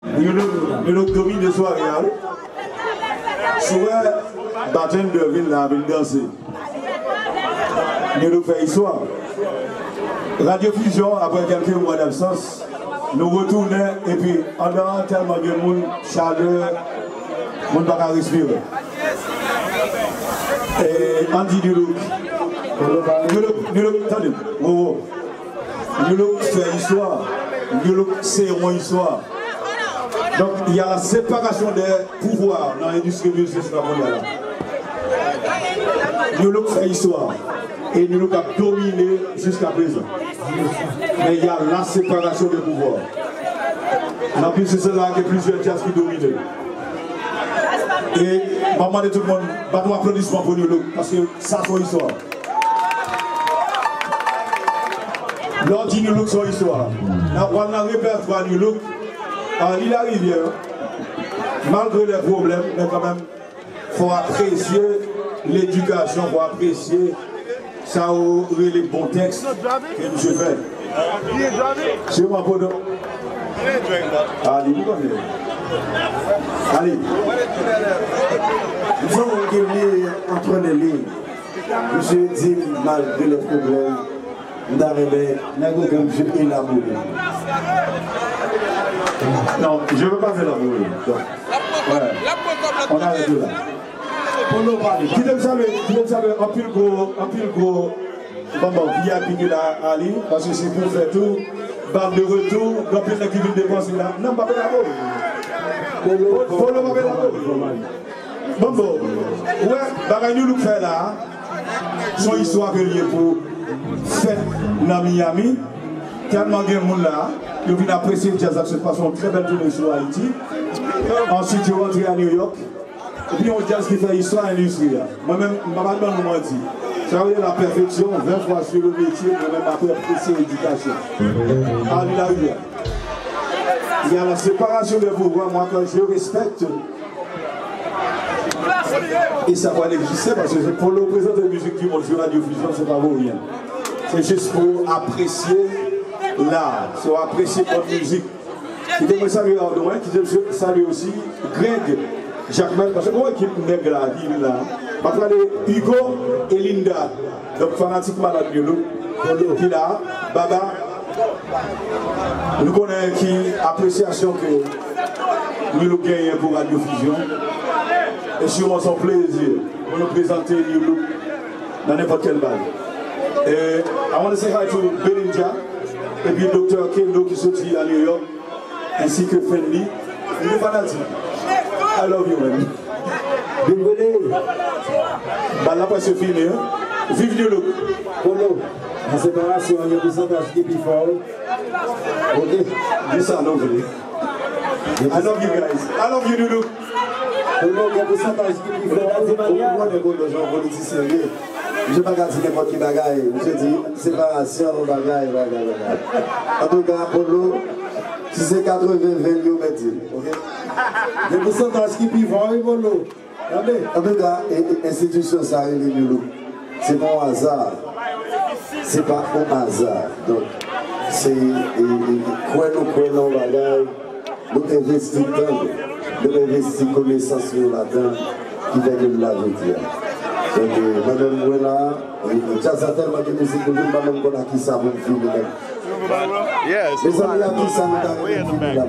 Nous domine les soirées. Souvent, bartender de ville là, vient danser. Nous faisons histoire. Radio Fusion, après quelques mois d'absence, nous retournons et puis, en dehors, tellement de monde, chaleur, on ne peut pas respirer. Et Andy Nulouk, attendez, Nulouk fait histoire, Nulouk c'est une histoire. Donc il y a la séparation des pouvoirs dans l'industrie musicale mondiale. Nulouk fait histoire et Nulouk a dominé jusqu'à présent. Mais il y a la séparation des pouvoirs. En plus, c'est cela que plusieurs jazz qui dominent. Et je demande à tout le monde, battons applaudissements pour Nulouk, parce que ça, c'est une histoire. L'on dit Nulouk, c'est une histoire. On a un répertoire Nulouk, il arrive, malgré les problèmes, mais quand même, il faut apprécier l'éducation, il faut apprécier ça, les bons textes que je fais. C'est moi pour nous. Allez, vous connaissez. Allez. Nous sommes entre les lignes. Monsieur dit, malgré les problèmes, nous avons un monsieur élaboré. Non, je ne veux pas faire l'amour. Ouais. On arrête là. Pour nous parler. Qui t'aime saluer un pile gros, bon, qui a piqué là, Ali, parce que c'est pour faire tout. Bande de retour, donc il y a qui vient dépenser là. Non, pas la boue. Pour le pas la boue. Bon, ouais, bagaille nous fait là, son histoire reliée pour fête dans Miami, tellement de monde là, ils viennent apprécier le jazz, ça se passe une très belle tournée sur Haïti. Ensuite, ils rentrent à New York, et puis on jazz qui fait histoire industrielle. Moi-même, je ne sais pas dit. Ça veut dire la perfection, 20 fois sur le métier, mais même après apprécier l'éducation. Alléluia. Il y a la séparation des pouvoirs, moi quand je respecte. Et ça va exister parce que pour le président de musique du monde sur Radio Fusion, c'est pas pour rien. C'est juste pour apprécier l'art, pour apprécier votre musique. Je vais saluer Ardoin, qui salue aussi Greg, Jacques-Mel, parce que comment équipe nègre là, qui est là. Je vais parler Hugo et Linda, donc fanatique malade de nous, qui est là, Baba. Nous connaissons qui appréciation que nous gagnons pour Radio Fusion. Et sûrement son plaisir pour nous présenter Nulouk dans n'importe quelle balle. Et I want to say hi to Belinja et puis Dr. Kendo qui sortit à New York, ainsi que Fendi. Il est fanatique. I love you, man. Bienvenue. Bah là, c'est fini. Vive Nulouk. Polo, en séparation, il y a des pourcentage qui est plus fort. Ok. Dis ça, non, vous I love you guys. I love you, Nulouk. Polo, il y a des pourcentage qui est plus fort. Au moins, des gens politiciens. Je ne vais pas garder n'importe qui bagaille. Je dis séparation, bagaille. En tout cas, Polo, si c'est 80-20, il ok? Les pourcentages qui vivent, Polo. En tout cas, l'institution, ça arrive de Nulouk. C'est pas un hasard. C'est pas un hasard. Donc, c'est quoi nous bagaille, nous investissons dedans, nous investissons connaissance là-dedans, qui fait que nous l'avons dit. Donc, madame Mouela, jazz a tellement de musique, nous madame Mouela qui savent film. Yes. Les amis, qui savent film là,